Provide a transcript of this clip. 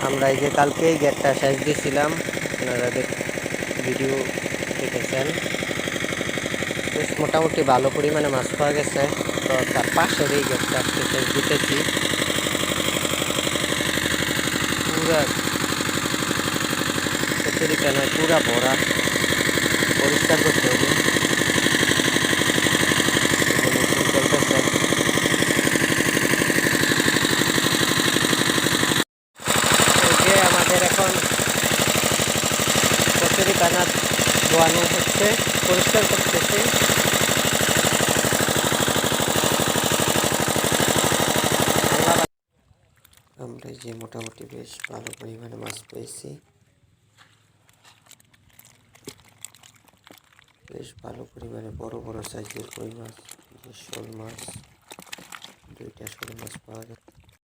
আমরা এই যে কালকেই গেটটা সেচ দিয়েছিলাম, আপনারা ভিডিও দেখেছেন। বেশ মোটামুটি ভালো পরিমাণে মাছ পাওয়া গেছে। তো তার পাশের এই গেটটা আজকে সেচ দিতেছি। পুরা কচুরি পানায় পুরা ভরা, পরিষ্কার করতে হবে। মেশিন চলতেছে। এই যে আমাদের এখন কচুরি পানা ধোয়ানো হচ্ছে, পরিষ্কার করতেছি। আমরা যে মোটামুটি বেশ ভালো পরিমাণে মাছ পেয়েছি, বেশ ভালো পরিমাণে বড় বড় সাইজের কই মাছ, শোল মাছ, 2টা শোল মাছ পাওয়া গেছে।